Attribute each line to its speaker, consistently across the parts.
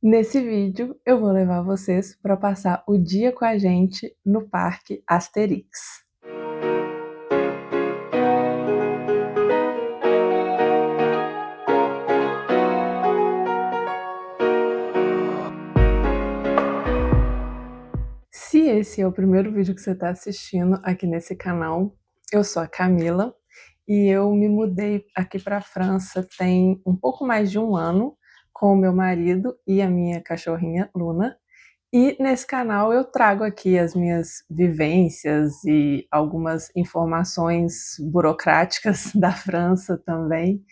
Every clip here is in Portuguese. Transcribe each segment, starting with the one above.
Speaker 1: Nesse vídeo, eu vou levar vocês para passar o dia com a gente no Parque Asterix. Se esse é o primeiro vídeo que você está assistindo aqui nesse canal, eu sou a Camila e eu me mudei aqui para a França tem um pouco mais de um ano com o meu marido e a minha cachorrinha Luna. E nesse canal eu trago aqui as minhas vivências e algumas informações burocráticas da França também.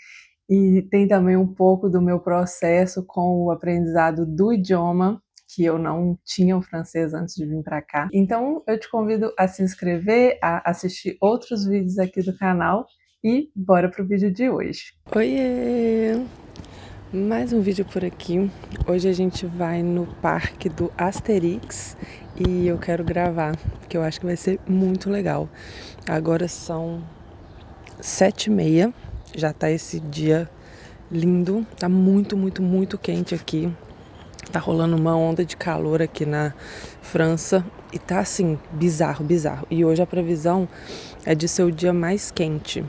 Speaker 1: E tem também um pouco do meu processo com o aprendizado do idioma, que eu não tinha o francês antes de vir para cá. Então eu te convido a se inscrever, a assistir outros vídeos aqui do canal e bora pro vídeo de hoje. Oiê! Mais um vídeo por aqui. Hoje a gente vai no parque do Asterix e eu quero gravar, que eu acho que vai ser muito legal. Agora são 7h30, já tá esse dia lindo, tá muito quente aqui. Tá rolando uma onda de calor aqui na França e tá assim, bizarro. E hoje a previsão é de ser o dia mais quente.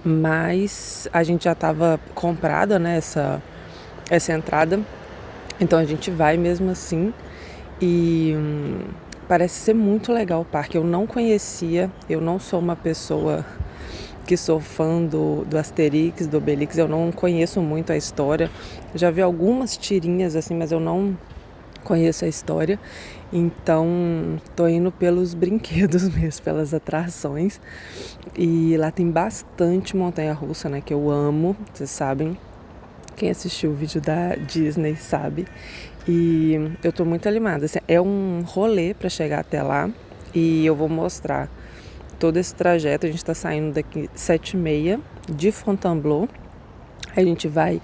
Speaker 1: Mas a gente já estava comprada, né, essa entrada, então a gente vai mesmo assim e parece ser muito legal o parque. Eu não conhecia, eu não sou uma pessoa que sou fã do Asterix, do Obelix, eu não conheço muito a história, já vi algumas tirinhas assim, mas eu não conheço a história, então tô indo pelos brinquedos mesmo, pelas atrações. E lá tem bastante montanha-russa, né, que eu amo, vocês sabem. Quem assistiu o vídeo da Disney sabe. E eu tô muito animada. Assim, é um rolê para chegar até lá e eu vou mostrar todo esse trajeto. A gente tá saindo daqui 7h30 de Fontainebleau. A gente vai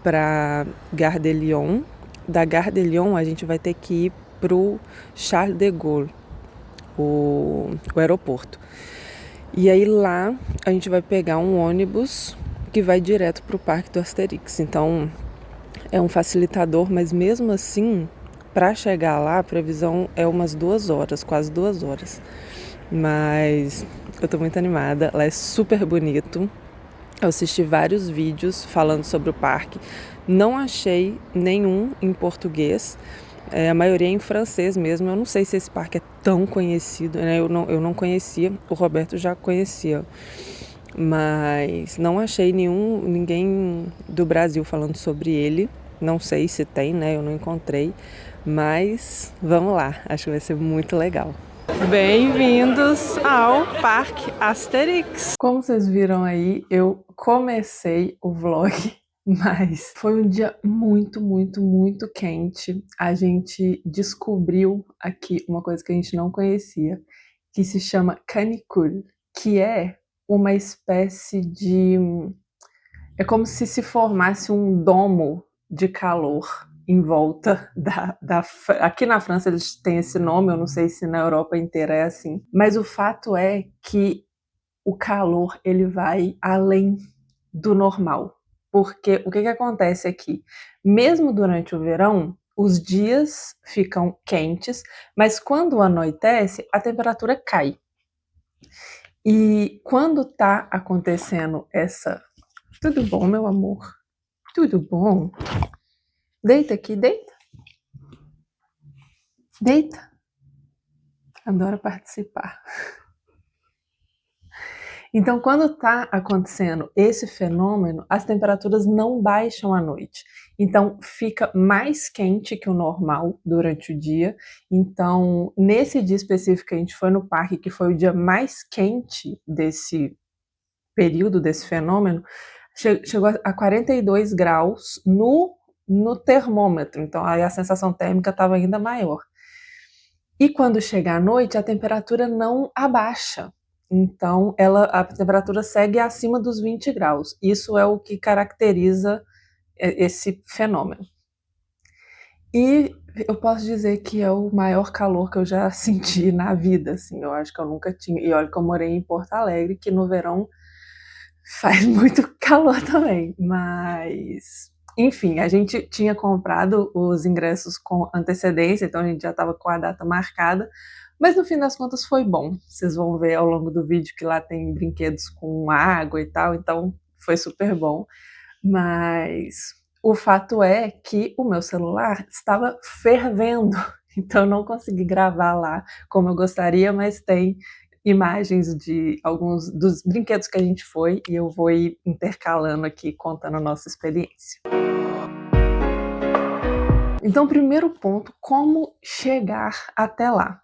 Speaker 1: para Gare de Lyon. Da Gare de Lyon a gente vai ter que ir pro Charles de Gaulle, o aeroporto. E aí lá a gente vai pegar um ônibus que vai direto para o Parque do Asterix. Então é um facilitador, mas mesmo assim, para chegar lá, a previsão é umas 2 horas, quase 2 horas. Mas eu tô muito animada, lá é super bonito. Eu assisti vários vídeos falando sobre o parque, não achei nenhum em português. A maioria é em francês mesmo. Eu não sei se esse parque é tão conhecido, né? Eu não conhecia, o Roberto já conhecia, mas não achei ninguém do Brasil falando sobre ele. Não sei se tem, né? Eu não encontrei, mas vamos lá, acho que vai ser muito legal. Bem-vindos ao Parque Asterix! Como vocês viram aí, eu comecei o vlog, mas foi um dia muito quente. A gente descobriu aqui uma coisa que a gente não conhecia, que se chama canicule, que é uma espécie de... é como se formasse um domo de calor em volta aqui na França eles têm esse nome, eu não sei se na Europa inteira é assim, mas o fato é que o calor ele vai além do normal, porque o que acontece aqui? Mesmo durante o verão, os dias ficam quentes, mas quando anoitece, a temperatura cai. E quando tá acontecendo essa... Tudo bom, meu amor? Tudo bom? Deita aqui, deita. Deita. Adora participar. Então, quando está acontecendo esse fenômeno, as temperaturas não baixam à noite. Então, fica mais quente que o normal durante o dia. Então, nesse dia específico que a gente foi no parque, que foi o dia mais quente desse período, desse fenômeno, chegou a 42 graus no termômetro. Então, aí a sensação térmica estava ainda maior. E quando chega à noite, a temperatura não abaixa. Então, a temperatura segue acima dos 20 graus. Isso é o que caracteriza esse fenômeno. E eu posso dizer que é o maior calor que eu já senti na vida, assim. Eu acho que eu nunca tinha... E olha que eu morei em Porto Alegre, que no verão faz muito calor também. Mas Enfim, a gente tinha comprado os ingressos com antecedência, então a gente já estava com a data marcada, mas no fim das contas foi bom. Vocês vão ver ao longo do vídeo que lá tem brinquedos com água e tal, então foi super bom. Mas o fato é que o meu celular estava fervendo, então eu não consegui gravar lá como eu gostaria, mas tem imagens de alguns dos brinquedos que a gente foi e eu vou ir intercalando aqui, contando a nossa experiência. Então, primeiro ponto, como chegar até lá?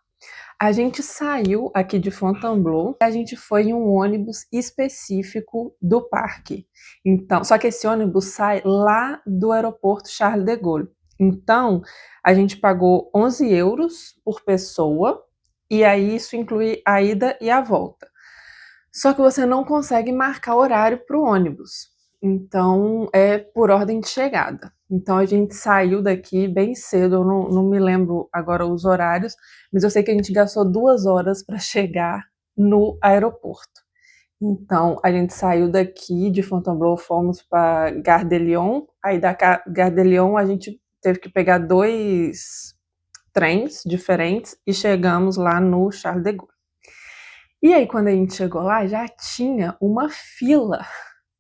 Speaker 1: A gente saiu aqui de Fontainebleau, a gente foi em um ônibus específico do parque. Então, só que esse ônibus sai lá do aeroporto Charles de Gaulle. Então, a gente pagou 11 euros por pessoa, e aí isso inclui a ida e a volta. Só que você não consegue marcar horário para o ônibus. Então, é por ordem de chegada. Então, a gente saiu daqui bem cedo, eu não me lembro agora os horários, mas eu sei que a gente gastou 2 horas para chegar no aeroporto. Então, a gente saiu daqui de Fontainebleau, fomos para Gare de Lyon, aí da Gare de Lyon a gente teve que pegar 2 trens diferentes e chegamos lá no Charles de Gaulle. E aí, quando a gente chegou lá, já tinha uma fila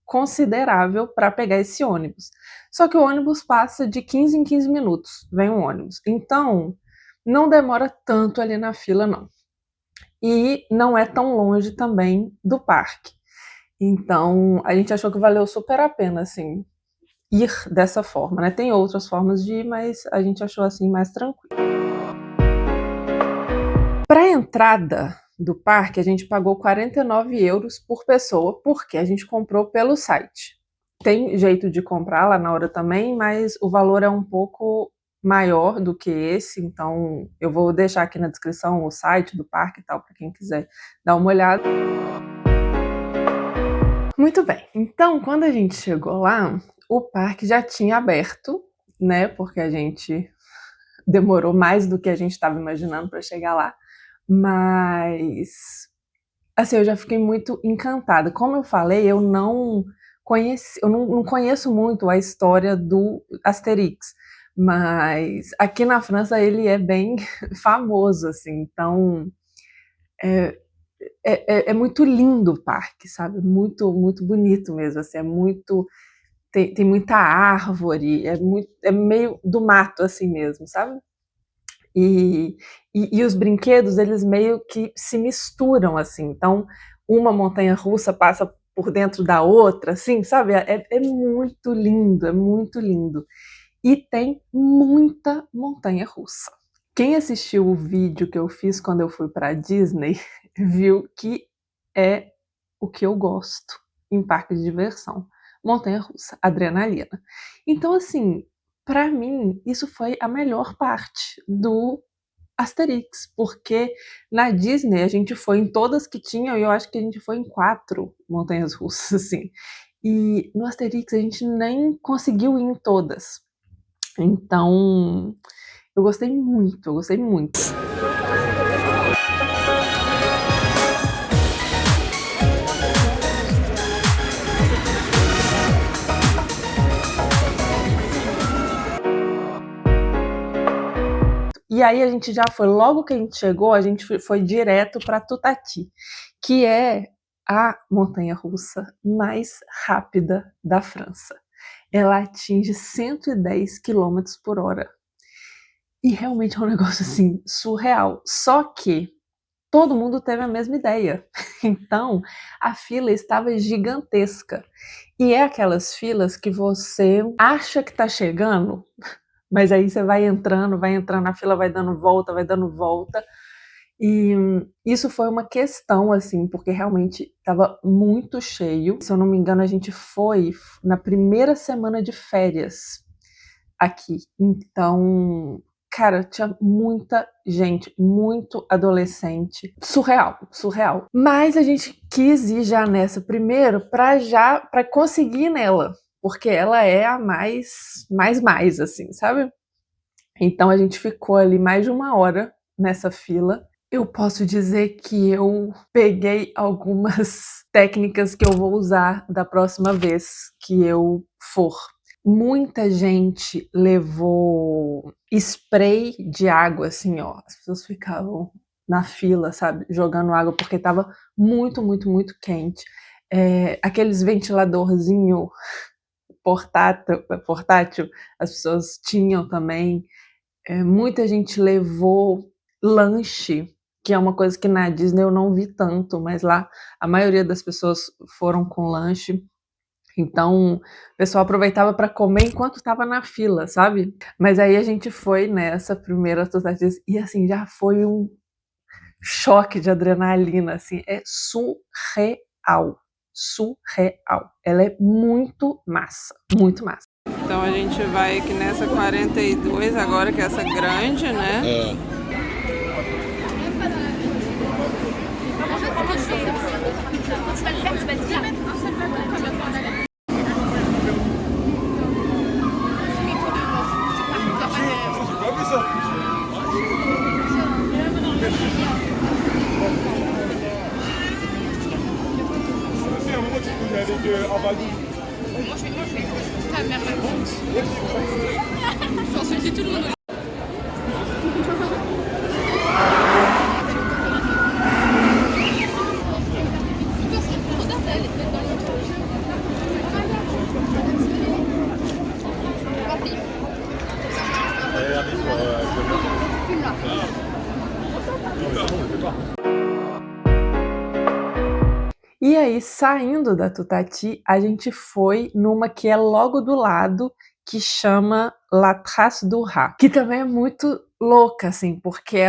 Speaker 1: considerável para pegar esse ônibus. Só que o ônibus passa de 15 em 15 minutos, vem um ônibus. Então, não demora tanto ali na fila, não. E não é tão longe também do parque. Então, a gente achou que valeu super a pena, assim, ir dessa forma, né? Tem outras formas de ir, mas a gente achou assim mais tranquilo. Para a entrada do parque, a gente pagou 49 euros por pessoa, porque a gente comprou pelo site. Tem jeito de comprar lá na hora também, mas o valor é um pouco maior do que esse, então eu vou deixar aqui na descrição o site do parque e tal, para quem quiser dar uma olhada. Muito bem, então quando a gente chegou lá, o parque já tinha aberto, né, porque a gente demorou mais do que a gente estava imaginando para chegar lá, mas assim, eu já fiquei muito encantada. Como eu falei, eu não conheço muito a história do Asterix, mas aqui na França ele é bem famoso, assim, então é muito lindo o parque, sabe? Muito, muito bonito mesmo, assim, é muito tem muita árvore, é meio do mato, assim mesmo, sabe? E, e os brinquedos, eles meio que se misturam, assim, então uma montanha-russa passa por dentro da outra, assim, sabe? É muito lindo, é muito lindo. E tem muita montanha-russa. Quem assistiu o vídeo que eu fiz quando eu fui para a Disney, viu que é o que eu gosto em parque de diversão. Montanha-russa, adrenalina. Então, assim, para mim, isso foi a melhor parte do Asterix, porque na Disney a gente foi em todas que tinham e eu acho que a gente foi em 4 montanhas russas, assim. E no Asterix a gente nem conseguiu ir em todas. Então, eu gostei muito, eu gostei muito. E aí a gente já foi, logo que a gente chegou, a gente foi direto para Tutati, que é a montanha-russa mais rápida da França. Ela atinge 110 quilômetros por hora. E realmente é um negócio assim surreal. Só que todo mundo teve a mesma ideia. Então a fila estava gigantesca. E é aquelas filas que você acha que está chegando, mas aí você vai entrando, a fila vai dando volta, vai dando volta. E isso foi uma questão, assim, porque realmente estava muito cheio. Se eu não me engano, a gente foi na primeira semana de férias aqui. Então, cara, tinha muita gente, muito adolescente. Surreal, surreal. Mas a gente quis ir já nessa primeiro para conseguir nela, porque ela é a mais assim, sabe? Então a gente ficou ali mais de 1 hora nessa fila. Eu posso dizer que eu peguei algumas técnicas que eu vou usar da próxima vez que eu for. muita gente levou spray de água, assim, ó. As pessoas ficavam na fila, sabe, jogando água, porque estava muito, muito, muito quente. Aqueles ventiladorzinho portátil, as pessoas tinham também. Muita gente levou lanche, que é uma coisa que na Disney eu não vi tanto, mas lá a maioria das pessoas foram com lanche. Então, o pessoal aproveitava para comer enquanto estava na fila, sabe? Mas aí a gente foi nessa primeira Tutatis e assim, já foi um choque de adrenalina, assim, é surreal, surreal. Ela é muito massa, muito massa. Então a gente vai aqui nessa 42 agora, que é essa grande, né? E aí, saindo da Tutati, a gente foi numa que é logo do lado, que chama La Trace du Rat, que também é muito louca, assim, porque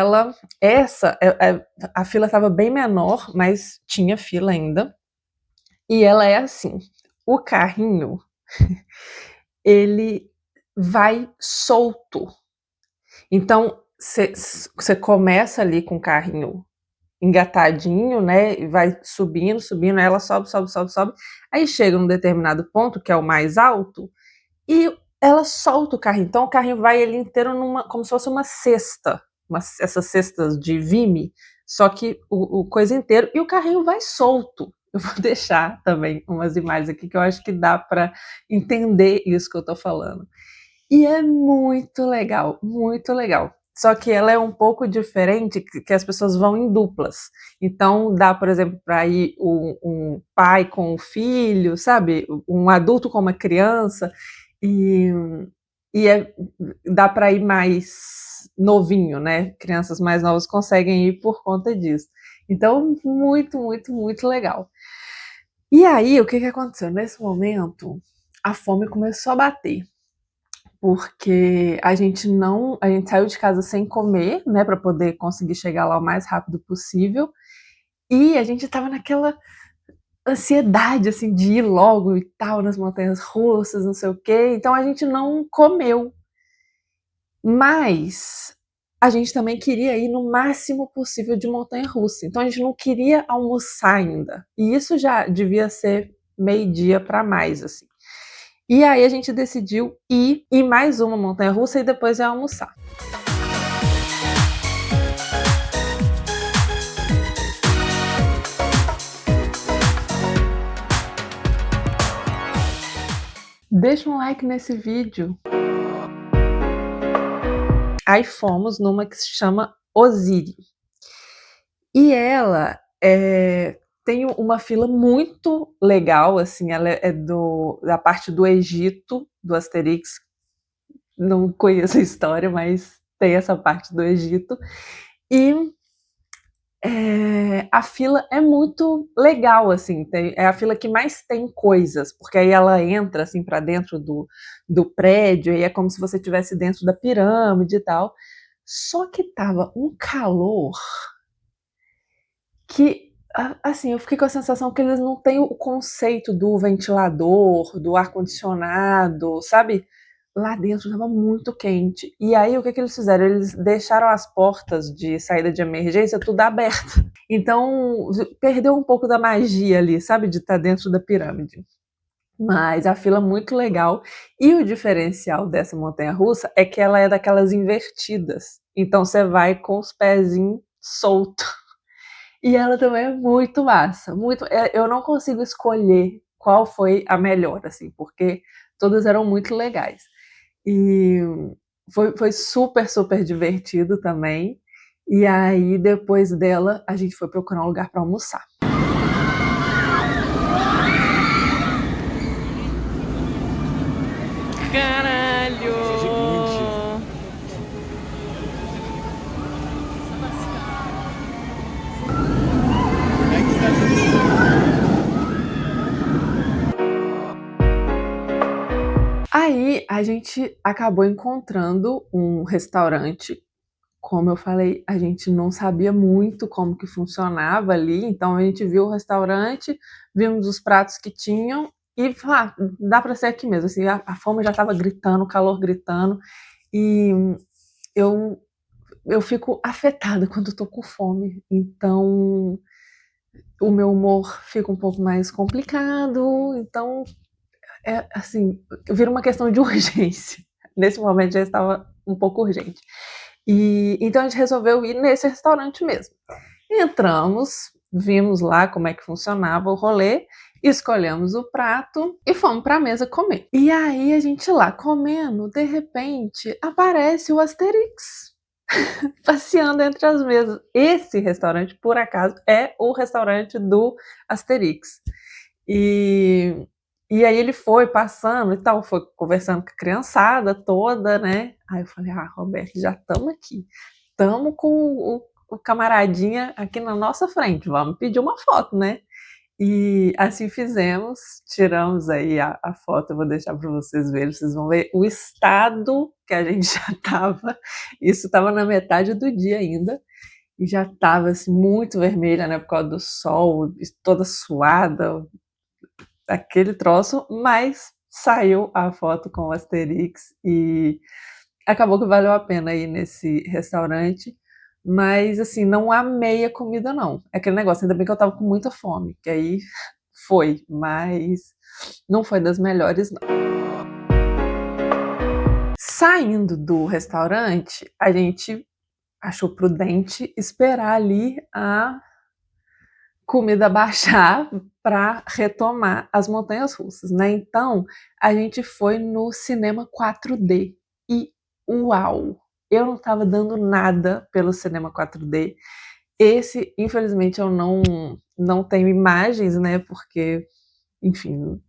Speaker 1: a fila estava bem menor, mas tinha fila ainda, e ela é assim, o carrinho, ele vai solto. Então, você começa ali com o carrinho engatadinho, né, e vai subindo, subindo, aí ela sobe, sobe, sobe, sobe, aí chega num determinado ponto, que é o mais alto, e ela solta o carrinho, então o carrinho vai ele inteiro como se fosse uma cesta, essas cestas de Vime, só que o coisa inteiro, e o carrinho vai solto. Eu vou deixar também umas imagens aqui que eu acho que dá para entender isso que eu tô falando. E é muito legal, muito legal. Só que ela é um pouco diferente, que as pessoas vão em duplas. Então dá, por exemplo, para ir um pai com um filho, sabe? Um adulto com uma criança, e, dá para ir mais novinho, né? Crianças mais novas conseguem ir por conta disso. Então, muito, muito, muito legal. E aí, o que aconteceu? Nesse momento, a fome começou a bater, porque a gente saiu de casa sem comer, né, para poder conseguir chegar lá o mais rápido possível, e a gente estava naquela ansiedade, assim, de ir logo e tal, nas montanhas russas, não sei o quê, então a gente não comeu. Mas a gente também queria ir no máximo possível de montanha-russa, então a gente não queria almoçar ainda, e isso já devia ser meio-dia para mais, assim. E aí a gente decidiu ir em mais uma montanha-russa e depois ia almoçar. Deixa um like nesse vídeo. Aí fomos numa que se chama Osiri. E ela tem uma fila muito legal, assim, ela é da parte do Egito, do Asterix. Não conheço a história, mas tem essa parte do Egito. E a fila é muito legal, assim, é a fila que mais tem coisas, porque aí ela entra, assim, para dentro do prédio, e é como se você estivesse dentro da pirâmide e tal. Só que tava um calor que, assim, eu fiquei com a sensação que eles não têm o conceito do ventilador, do ar-condicionado, sabe? Lá dentro estava muito quente. E aí, o que eles fizeram? Eles deixaram as portas de saída de emergência tudo aberto. Então, perdeu um pouco da magia ali, sabe? De estar dentro da pirâmide. Mas a fila é muito legal. E o diferencial dessa montanha-russa é que ela é daquelas invertidas. Então, você vai com os pezinhos soltos. E ela também é muito massa. Eu não consigo escolher qual foi a melhor, assim, porque todas eram muito legais. E foi super, super divertido também. E aí, depois dela, a gente foi procurar um lugar para almoçar. Caralho!
Speaker 2: Nossa, é gigante. É que
Speaker 1: Aí a gente acabou encontrando um restaurante. Como eu falei, a gente não sabia muito como que funcionava ali, então a gente viu o restaurante, vimos os pratos que tinham e falou: "Ah, dá para ser aqui mesmo", assim, a fome já estava gritando, o calor gritando, e eu eu fico afetada quando eu tô com fome, então o meu humor fica um pouco mais complicado, então é assim, vira uma questão de urgência. Nesse momento já estava um pouco urgente. E então a gente resolveu ir nesse restaurante mesmo. Entramos, vimos lá como é que funcionava o rolê, escolhemos o prato e fomos para a mesa comer. E aí a gente lá comendo, de repente aparece o Asterix passeando entre as mesas. Esse restaurante, por acaso, é o restaurante do Asterix. E, e aí ele foi passando e tal, foi conversando com a criançada toda, né? Aí eu falei, ah, Roberto, já estamos aqui. Estamos com o camaradinha aqui na nossa frente, vamos pedir uma foto, né? E assim fizemos, tiramos aí a foto, eu vou deixar para vocês verem, vocês vão ver o estado que a gente já estava. Isso estava na metade do dia ainda, e já estava assim, muito vermelha, né, por causa do sol, toda suada, aquele troço, mas saiu a foto com o Asterix e acabou que valeu a pena ir nesse restaurante, mas assim, não amei a comida não. É aquele negócio, ainda bem que eu estava com muita fome, que aí foi, mas não foi das melhores não. Saindo do restaurante, a gente achou prudente esperar ali a comida baixar para retomar as montanhas russas, né? Então a gente foi no cinema 4D e uau! Eu não estava dando nada pelo cinema 4D. Esse, infelizmente, eu não tenho imagens, né? Porque, enfim,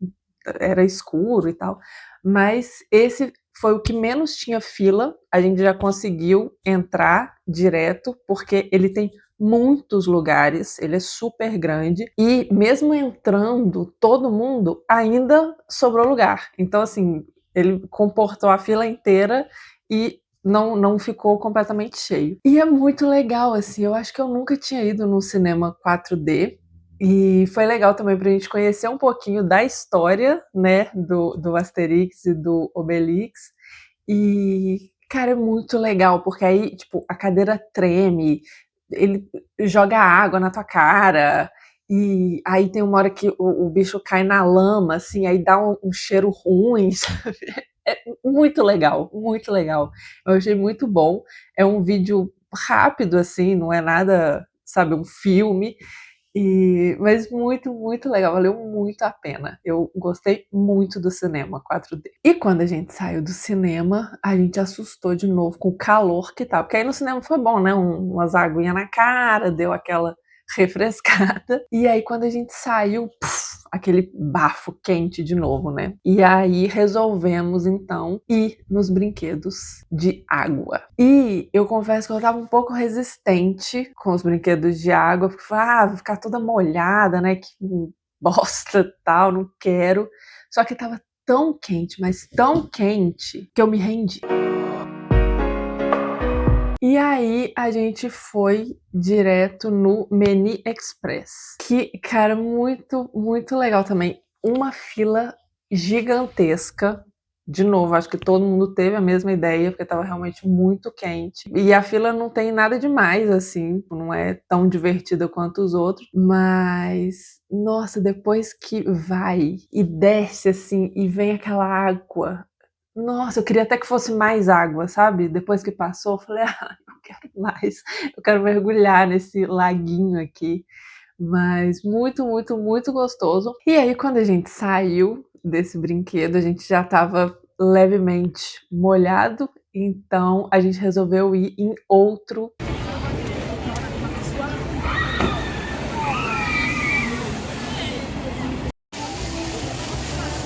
Speaker 1: era escuro e tal. Mas esse foi o que menos tinha fila. A gente já conseguiu entrar direto, porque ele tem muitos lugares, ele é super grande. E mesmo entrando todo mundo, ainda sobrou lugar. Então, assim, ele comportou a fila inteira e não ficou completamente cheio. E é muito legal, assim, eu acho que eu nunca tinha ido num cinema 4D, e foi legal também para a gente conhecer um pouquinho da história, né, do Asterix e do Obelix. E, cara, é muito legal, porque aí, tipo, a cadeira treme, ele joga água na tua cara, e aí tem uma hora que o bicho cai na lama, assim, aí dá um cheiro ruim, sabe? É muito legal, muito legal. Eu achei muito bom. É um vídeo rápido, assim, não é nada, sabe, um filme, mas muito, muito legal, valeu muito a pena. Eu gostei muito do cinema 4D. E quando a gente saiu do cinema, a gente assustou de novo com o calor que tava. Porque aí no cinema foi bom, né? Umas aguinhas na cara, deu aquela refrescada. E aí quando a gente saiu, aquele bafo quente de novo, né? E aí resolvemos então ir nos brinquedos de água. E eu confesso que eu tava um pouco resistente com os brinquedos de água, porque falei, vou ficar toda molhada, né? Que bosta, tal, não quero. Só que tava tão quente, mas tão quente, que eu me rendi. E aí a gente foi direto no Meni Express, que, cara, muito, muito legal também. Uma fila gigantesca. De novo, acho que todo mundo teve a mesma ideia, porque estava realmente muito quente. E a fila não tem nada demais, assim, não é tão divertida quanto os outros, mas, nossa, depois que vai e desce, assim, e vem aquela água, nossa, eu queria até que fosse mais água, sabe? Depois que passou, eu falei, não quero mais, eu quero mergulhar nesse laguinho aqui. Mas muito, muito, muito gostoso. E aí, quando a gente saiu, desse brinquedo, a gente já estava levemente molhado, então a gente resolveu ir em outro.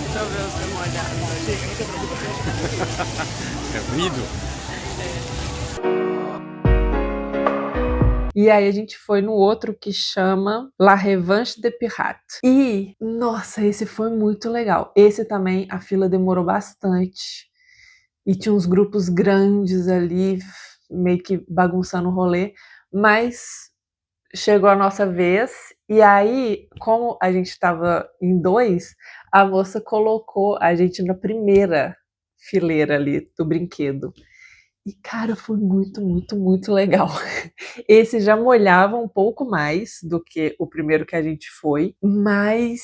Speaker 1: Deixa eu ver você molhado.
Speaker 2: É ruído?
Speaker 1: E aí a gente foi no outro que chama La Revanche des Pirates. E, nossa, esse foi muito legal. Esse também, a fila demorou bastante. E tinha uns grupos grandes ali, meio que bagunçando o rolê. Mas chegou a nossa vez. E aí, como a gente estava em dois, a moça colocou a gente na primeira fileira ali do brinquedo. E, cara, foi muito, muito, muito legal. Esse já molhava um pouco mais do que o primeiro que a gente foi, mas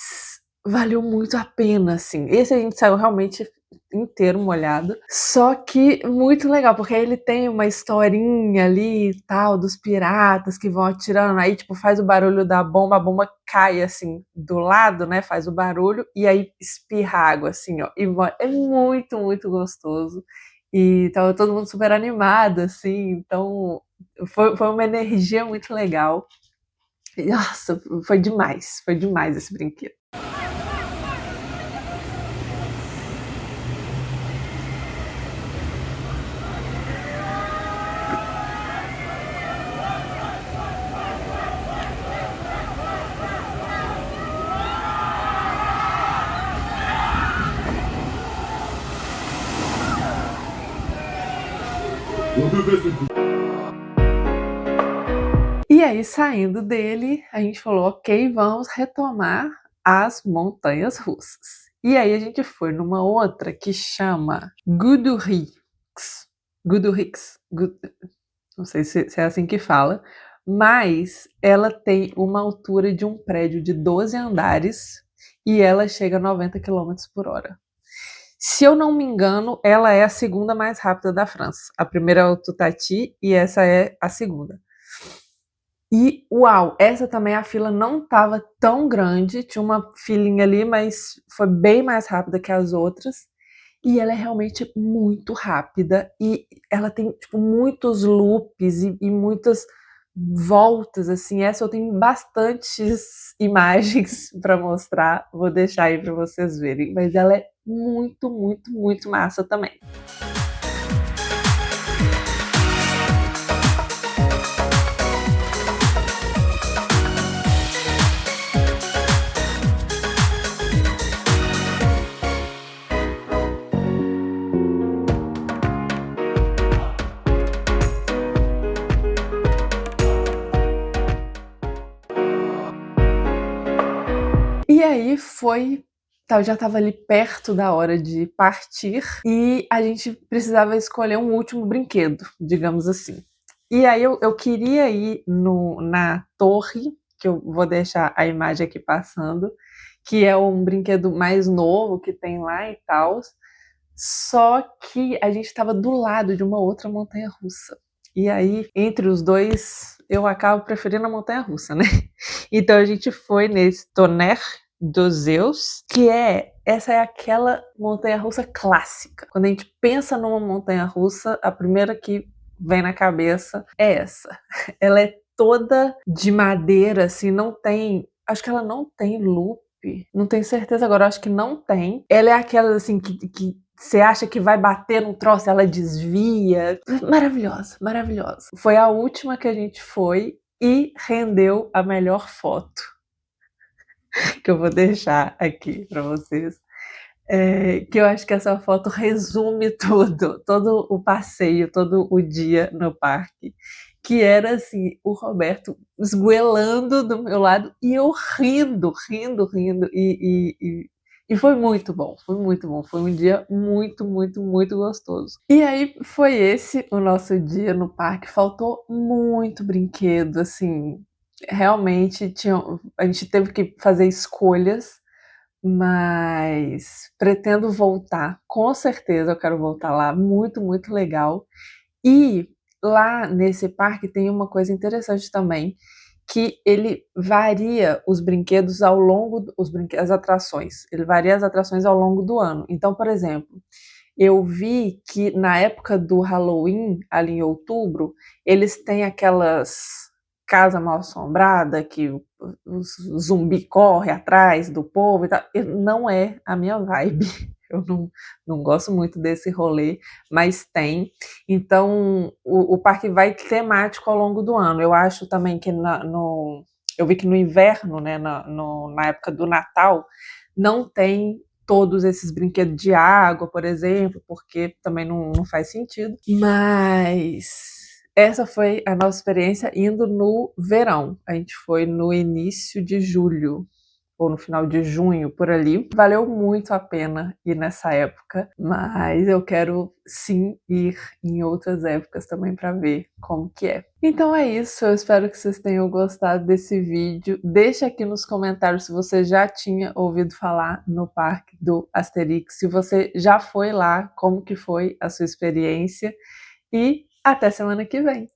Speaker 1: valeu muito a pena, assim. Esse a gente saiu realmente inteiro molhado, só que muito legal, porque ele tem uma historinha ali e tal, dos piratas que vão atirando, aí tipo faz o barulho da bomba, a bomba cai assim do lado, né, faz o barulho e aí espirra água assim, ó, e é muito, muito gostoso. E tava todo mundo super animado, assim, então foi uma energia muito legal. E, nossa, foi demais esse brinquedo. E aí, saindo dele, a gente falou, ok, vamos retomar as montanhas russas. E aí a gente foi numa outra que chama Gudurix. Gudurix. Não sei se é assim que fala, mas ela tem uma altura de um prédio de 12 andares e ela chega a 90 quilômetros por hora. Se eu não me engano, ela é a segunda mais rápida da França. A primeira é o Tutati e essa é a segunda. E, uau, essa também a fila não estava tão grande, tinha uma filinha ali, mas foi bem mais rápida que as outras. E ela é realmente muito rápida e ela tem, tipo, muitos loops e muitas voltas, assim. Essa eu tenho bastantes imagens para mostrar, vou deixar aí para vocês verem. Mas ela é muito, muito, muito massa também. E aí já estava ali perto da hora de partir e a gente precisava escolher um último brinquedo, digamos assim. E aí eu queria ir na torre, que eu vou deixar a imagem aqui passando, que é um brinquedo mais novo que tem lá e tal. Só que a gente estava do lado de uma outra montanha-russa. E aí, entre os dois, eu acabo preferindo a montanha-russa, né? Então a gente foi nesse Tonnerre dos Zeus, essa é aquela montanha-russa clássica. Quando a gente pensa numa montanha-russa, a primeira que vem na cabeça é essa. Ela é toda de madeira, assim, não tem, acho que ela não tem loop, não tenho certeza agora, acho que não tem. Ela é aquela assim que você acha que vai bater no troço, ela desvia. Maravilhosa, maravilhosa. Foi a última que a gente foi e rendeu a melhor foto, que eu vou deixar aqui para vocês. Que eu acho que essa foto resume tudo, todo o passeio, todo o dia no parque. Que era assim, o Roberto esgoelando do meu lado e eu rindo, rindo, rindo. E foi muito bom, foi muito bom. Foi um dia muito, muito, muito gostoso. E aí foi esse o nosso dia no parque. Faltou muito brinquedo, assim. Realmente a gente teve que fazer escolhas, mas pretendo voltar. Com certeza eu quero voltar lá. Muito, muito legal. E lá nesse parque tem uma coisa interessante também, que ele varia os brinquedos ao longo as atrações, ele varia as atrações ao longo do ano. Então, por exemplo, eu vi que na época do Halloween, ali em outubro, eles têm aquelas casa mal assombrada que o zumbi corre atrás do povo e tal. Não é a minha vibe. Eu não gosto muito desse rolê, mas tem. Então, o parque vai temático ao longo do ano. Eu acho também que eu vi que no inverno, né, na época do Natal, não tem todos esses brinquedos de água, por exemplo, porque também não faz sentido. Mas essa foi a nossa experiência indo no verão. A gente foi no início de julho, ou no final de junho, por ali. Valeu muito a pena ir nessa época, mas eu quero sim ir em outras épocas também para ver como que é. Então é isso, eu espero que vocês tenham gostado desse vídeo. Deixa aqui nos comentários se você já tinha ouvido falar no parque do Asterix, se você já foi lá, como que foi a sua experiência, e até semana que vem!